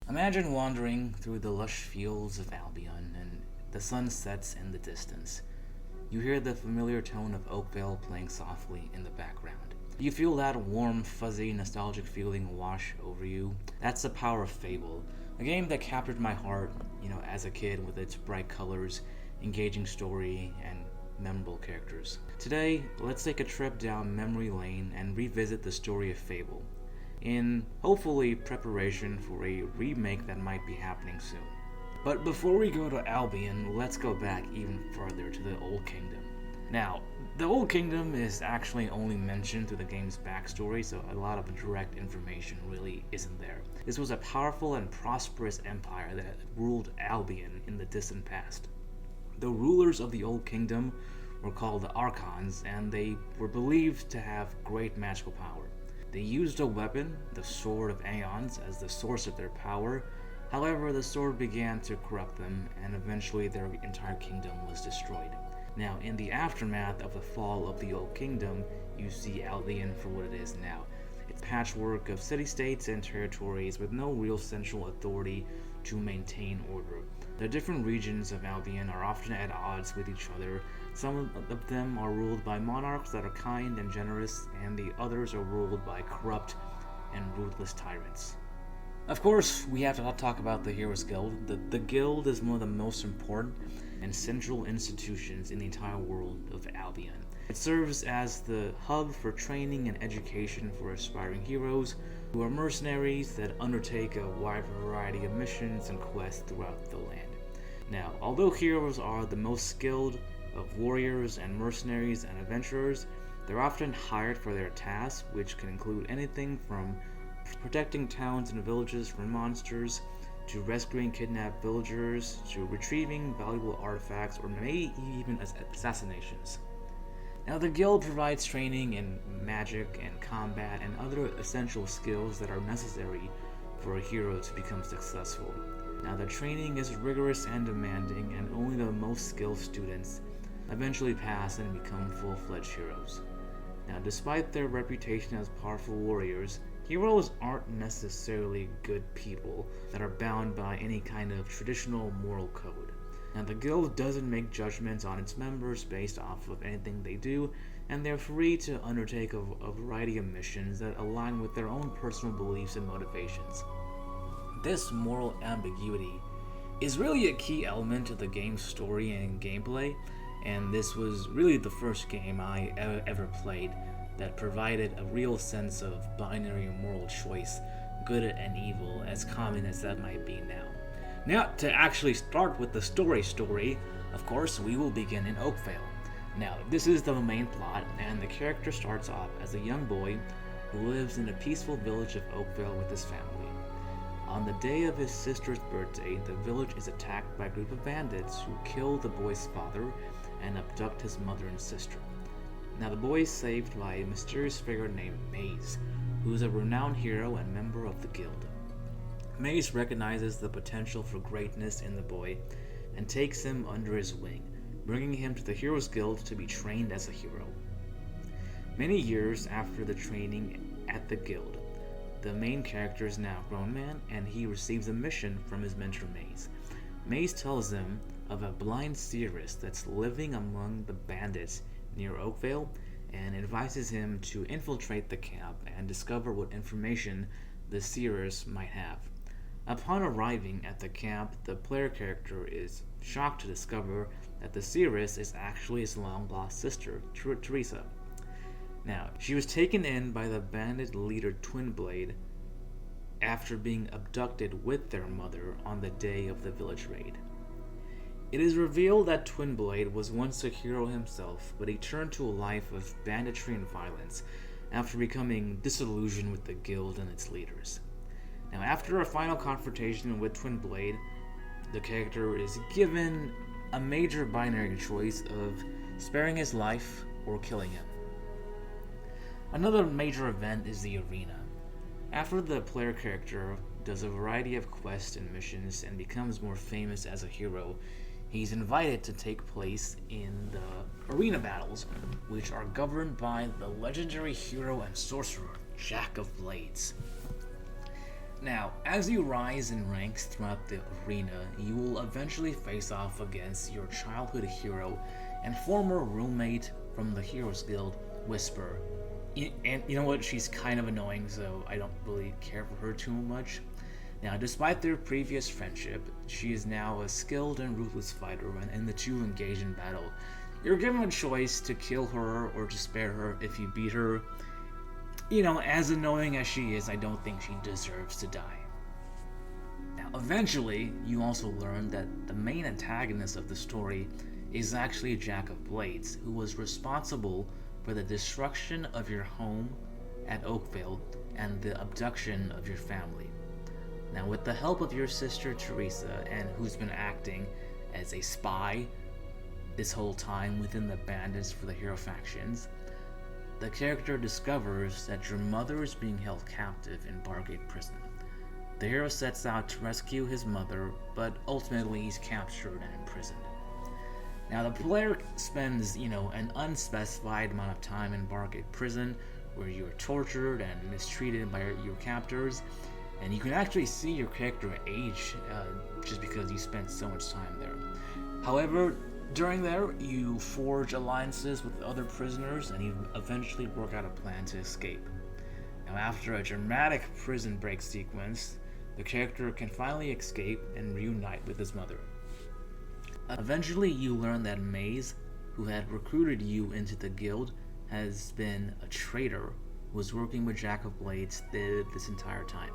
Imagine wandering through the lush fields of Albion and the sun sets in the distance. You hear the familiar tone of Oakvale playing softly in the background. You feel that warm, fuzzy, nostalgic feeling wash over you. That's the power of Fable, a game that captured my heart, as a kid with its bright colors, engaging story, and memorable characters. Today, let's take a trip down memory lane and revisit the story of Fable, in hopefully preparation for a remake that might be happening soon. But before we go to Albion, let's go back even further to the Old Kingdom. Now, the Old Kingdom is actually only mentioned through the game's backstory, so a lot of direct information really isn't there. This was a powerful and prosperous empire that ruled Albion in the distant past. The rulers of the Old Kingdom were called the Archons, and they were believed to have great magical power. They used a weapon, the Sword of Aeons, as the source of their power. However, the sword began to corrupt them, and eventually their entire kingdom was destroyed. Now, in the aftermath of the fall of the Old Kingdom, you see Albion for what it is now. It's a patchwork of city-states and territories with no real central authority to maintain order. The different regions of Albion are often at odds with each other. Some of them are ruled by monarchs that are kind and generous, and the others are ruled by corrupt and ruthless tyrants. Of course, we have to talk about the Heroes Guild. The Guild is one of the most important and central institutions in the entire world of Albion. It serves as the hub for training and education for aspiring heroes who are mercenaries that undertake a wide variety of missions and quests throughout the land. Now, although heroes are the most skilled of warriors and mercenaries and adventurers, they're often hired for their tasks, which can include anything from protecting towns and villages from monsters, to rescuing kidnapped villagers, to retrieving valuable artifacts, or maybe even assassinations. Now, the guild provides training in magic and combat and other essential skills that are necessary for a hero to become successful. Now, the training is rigorous and demanding, and only the most skilled students eventually pass and become full-fledged heroes. Now, despite their reputation as powerful warriors, heroes aren't necessarily good people that are bound by any kind of traditional moral code. Now, the guild doesn't make judgments on its members based off of anything they do, and they're free to undertake a variety of missions that align with their own personal beliefs and motivations. This moral ambiguity is really a key element to the game's story and gameplay, and this was really the first game I ever played that provided a real sense of binary moral choice, good and evil, as common as that might be now. Now, to actually start with the story, of course, we will begin in Oakvale. Now, this is the main plot, and the character starts off as a young boy who lives in a peaceful village of Oakvale with his family. On the day of his sister's birthday, the village is attacked by a group of bandits who kill the boy's father and abduct his mother and sister. Now, the boy is saved by a mysterious figure named Maze, who is a renowned hero and member of the guild. Maze recognizes the potential for greatness in the boy and takes him under his wing, bringing him to the Heroes Guild to be trained as a hero. Many years after the training at the guild, the main character is now a grown man, and he receives a mission from his mentor Maze. Maze tells him of a blind seeress that's living among the bandits near Oakvale, and advises him to infiltrate the camp and discover what information the seeress might have. Upon arriving at the camp, the player character is shocked to discover that the seeress is actually his long-lost sister, Teresa. Now, she was taken in by the bandit leader Twinblade after being abducted with their mother on the day of the village raid. It is revealed that Twinblade was once a hero himself, but he turned to a life of banditry and violence after becoming disillusioned with the guild and its leaders. Now, after a final confrontation with Twinblade, the character is given a major binary choice of sparing his life or killing him. Another major event is the arena. After the player character does a variety of quests and missions and becomes more famous as a hero, he's invited to take place in the arena battles, which are governed by the legendary hero and sorcerer, Jack of Blades. Now, as you rise in ranks throughout the arena, you will eventually face off against your childhood hero and former roommate from the Heroes Guild, Whisper. And you know what? She's kind of annoying, so I don't really care for her too much. Now, despite their previous friendship, she is now a skilled and ruthless fighter, and in the two engage in battle. You're given a choice to kill her or to spare her if you beat her. You know, as annoying as she is, I don't think she deserves to die. Now, eventually, you also learn that the main antagonist of the story is actually Jack of Blades, who was responsible for the destruction of your home at Oakvale and the abduction of your family. Now, with the help of your sister Teresa, and who's been acting as a spy this whole time within the bandits for the hero factions, the character discovers that your mother is being held captive in Bargate Prison. The hero sets out to rescue his mother, but ultimately he's captured and imprisoned. Now, the player spends, an unspecified amount of time in Bargate Prison, where you're tortured and mistreated by your captors, and you can actually see your character age just because you spent so much time there. However, during there, you forge alliances with other prisoners, and you eventually work out a plan to escape. Now, after a dramatic prison break sequence, the character can finally escape and reunite with his mother. Eventually, you learn that Maze, who had recruited you into the guild, has been a traitor who was working with Jack of Blades this entire time.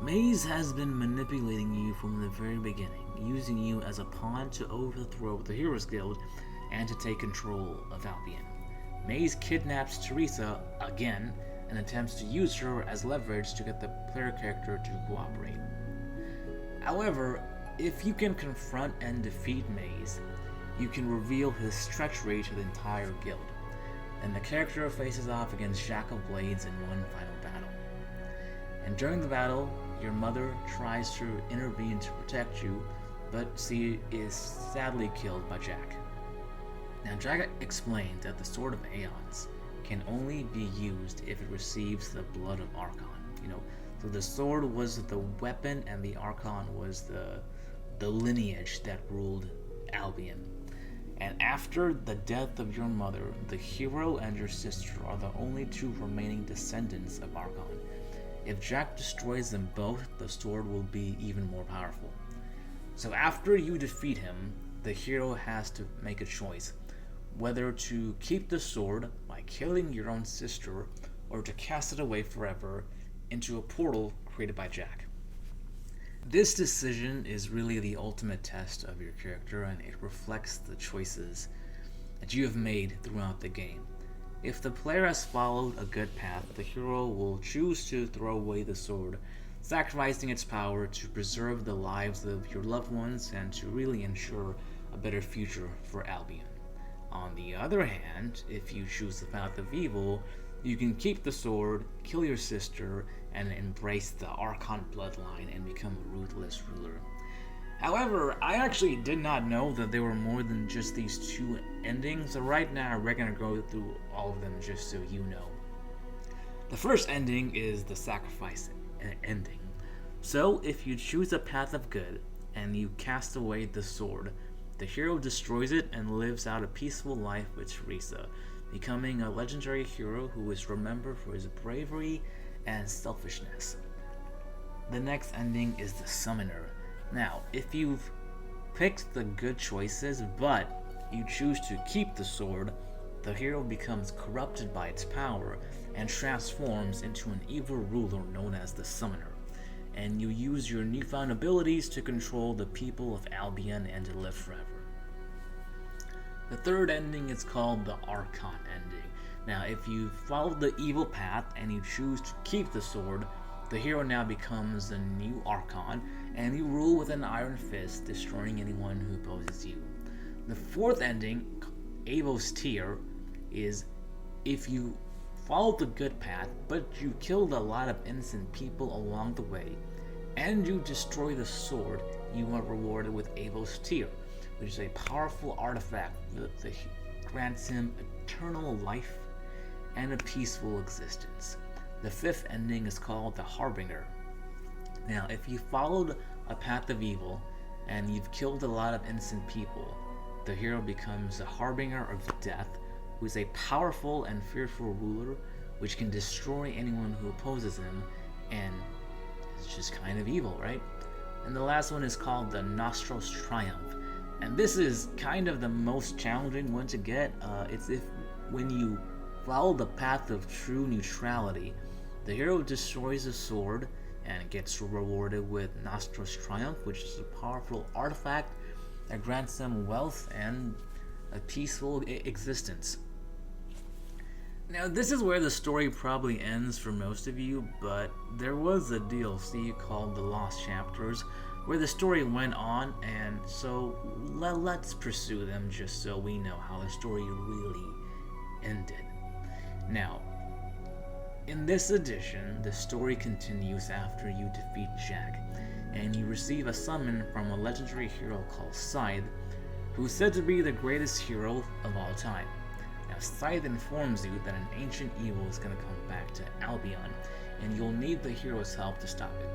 Maze has been manipulating you from the very beginning, using you as a pawn to overthrow the Heroes Guild and to take control of Albion. Maze kidnaps Teresa again and attempts to use her as leverage to get the player character to cooperate. However, if you can confront and defeat Maze, you can reveal his treachery to the entire guild, and the character faces off against Jack of Blades in one final battle. And during the battle, your mother tries to intervene to protect you, but she is sadly killed by Jack. Now, Jack explained that the Sword of Aeons can only be used if it receives the blood of Archon. So the sword was the weapon, and the Archon was the lineage that ruled Albion. And after the death of your mother, the hero and your sister are the only two remaining descendants of Archon. If Jack destroys them both, the sword will be even more powerful. So after you defeat him, the hero has to make a choice, whether to keep the sword by killing your own sister, or to cast it away forever into a portal created by Jack. This decision is really the ultimate test of your character, and it reflects the choices that you have made throughout the game. If the player has followed a good path, the hero will choose to throw away the sword, sacrificing its power to preserve the lives of your loved ones and to really ensure a better future for Albion. On the other hand, if you choose the path of evil, you can keep the sword, kill your sister, and embrace the Archon bloodline and become a ruthless ruler. However, I actually did not know that there were more than just these two endings, so right now we're going to go through all of them just so you know. The first ending is the sacrifice ending. So, if you choose a path of good and you cast away the sword, the hero destroys it and lives out a peaceful life with Teresa, becoming a legendary hero who is remembered for his bravery and selfishness. The next ending is the Summoner. Now, if you've picked the good choices, but you choose to keep the sword, the hero becomes corrupted by its power and transforms into an evil ruler known as the Summoner. And you use your newfound abilities to control the people of Albion and to live forever. The third ending is called the Archon ending. Now, if you follow the evil path and you choose to keep the sword, the hero now becomes the new Archon, and you rule with an iron fist, destroying anyone who opposes you. The fourth ending, Avo's Tear, is if you follow the good path, but you killed a lot of innocent people along the way, and you destroy the sword, you are rewarded with Avo's Tear, which is a powerful artifact that grants him eternal life and a peaceful existence. The fifth ending is called the Harbinger. Now, if you followed a path of evil and you've killed a lot of innocent people, the hero becomes a harbinger of death, who is a powerful and fearful ruler which can destroy anyone who opposes him, and it's just kind of evil, right? And the last one is called the Nostros Triumph. And this is kind of the most challenging one to get. It's if when you follow the path of true neutrality, the hero destroys a sword and gets rewarded with Nostros Triumph, which is a powerful artifact that grants them wealth and a peaceful existence. Now, this is where the story probably ends for most of you, but there was a DLC called The Lost Chapters where the story went on, and so let's pursue them just so we know how the story really ended. Now, in this edition, the story continues after you defeat Jack, and you receive a summon from a legendary hero called Scythe, who's said to be the greatest hero of all time. Now, Scythe informs you that an ancient evil is going to come back to Albion, and you'll need the hero's help to stop it.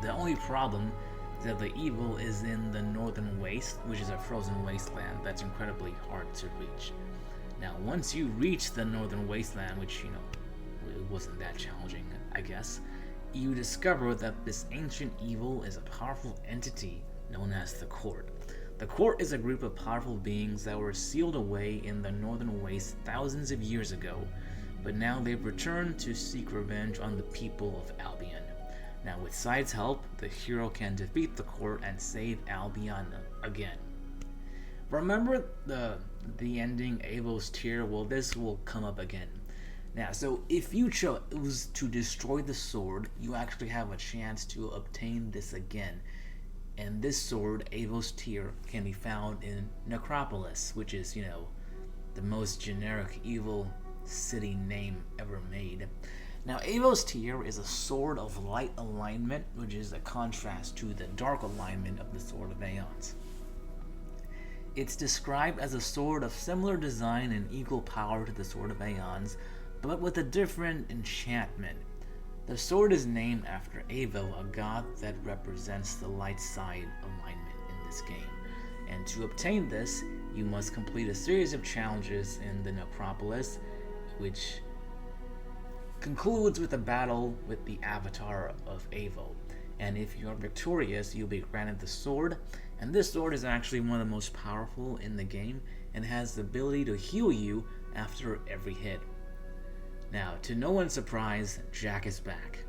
The only problem is that the evil is in the Northern Waste, which is a frozen wasteland that's incredibly hard to reach. Now, once you reach the Northern Wasteland, which, it wasn't that challenging, I guess, you discover that this ancient evil is a powerful entity known as the Court. The Court is a group of powerful beings that were sealed away in the Northern Waste thousands of years ago, but now they've returned to seek revenge on the people of Albion. Now, with Scythe's help, the hero can defeat the Court and save Albion again. Remember the ending, Avos Tear? Well, this will come up again. Now, so if you chose to destroy the sword, you actually have a chance to obtain this again. And this sword, Avos Tear, can be found in Necropolis, which is, the most generic evil city name ever made. Now, Avos Tear is a sword of light alignment, which is a contrast to the dark alignment of the Sword of Aeons. It's described as a sword of similar design and equal power to the Sword of Aeons, but with a different enchantment. The sword is named after Avo, a god that represents the light side alignment in this game. And to obtain this, you must complete a series of challenges in the Necropolis, which concludes with a battle with the avatar of Avo. And if you are victorious, you'll be granted the sword, and this sword is actually one of the most powerful in the game and has the ability to heal you after every hit. Now, to no one's surprise, Jack is back.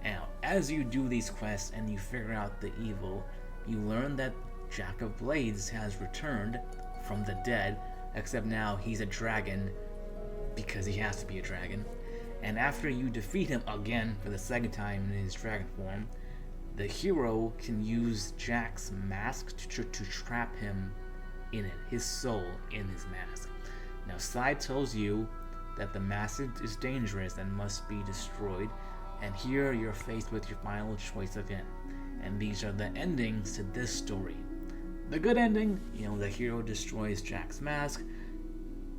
Now, as you do these quests and you figure out the evil, you learn that Jack of Blades has returned from the dead, except now he's a dragon because he has to be a dragon. And after you defeat him again for the second time in his dragon form, the hero can use Jack's mask to trap him in it, his soul in his mask. Now, Scythe tells you that the mask is dangerous and must be destroyed, and here you're faced with your final choice again. And these are the endings to this story. The good ending, the hero destroys Jack's mask,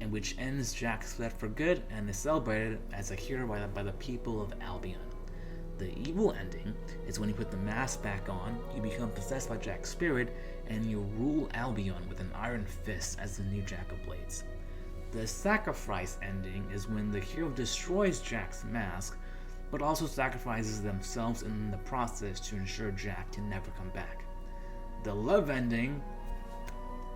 and which ends Jack's threat for good and is celebrated as a hero by the people of Albion. The evil ending is when you put the mask back on, you become possessed by Jack's spirit, and you rule Albion with an iron fist as the new Jack of Blades. The sacrifice ending is when the hero destroys Jack's mask, but also sacrifices themselves in the process to ensure Jack can never come back. The love ending,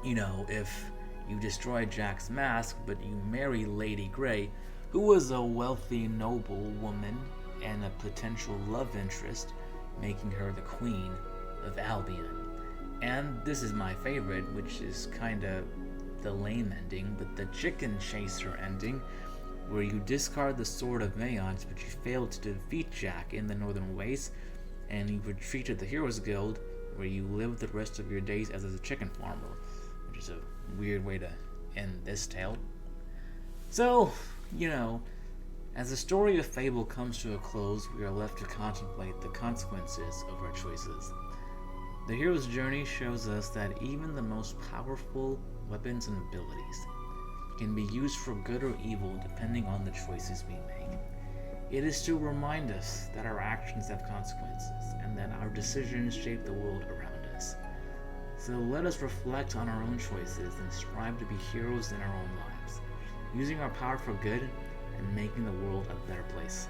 if you destroy Jack's mask, but you marry Lady Grey, who was a wealthy noble woman and a potential love interest, making her the queen of Albion. And this is my favorite, which is kind of the lame ending, but the chicken chaser ending, where you discard the Sword of Aeons, but you fail to defeat Jack in the Northern Waste, and you retreat to the Heroes Guild, where you live the rest of your days as a chicken farmer, which is a weird way to end this tale. So, as the story of Fable comes to a close, we are left to contemplate the consequences of our choices. The hero's journey shows us that even the most powerful weapons and abilities can be used for good or evil depending on the choices we make. It is to remind us that our actions have consequences and that our decisions shape the world around us. So let us reflect on our own choices and strive to be heroes in our own lives, using our power for good and making the world a better place.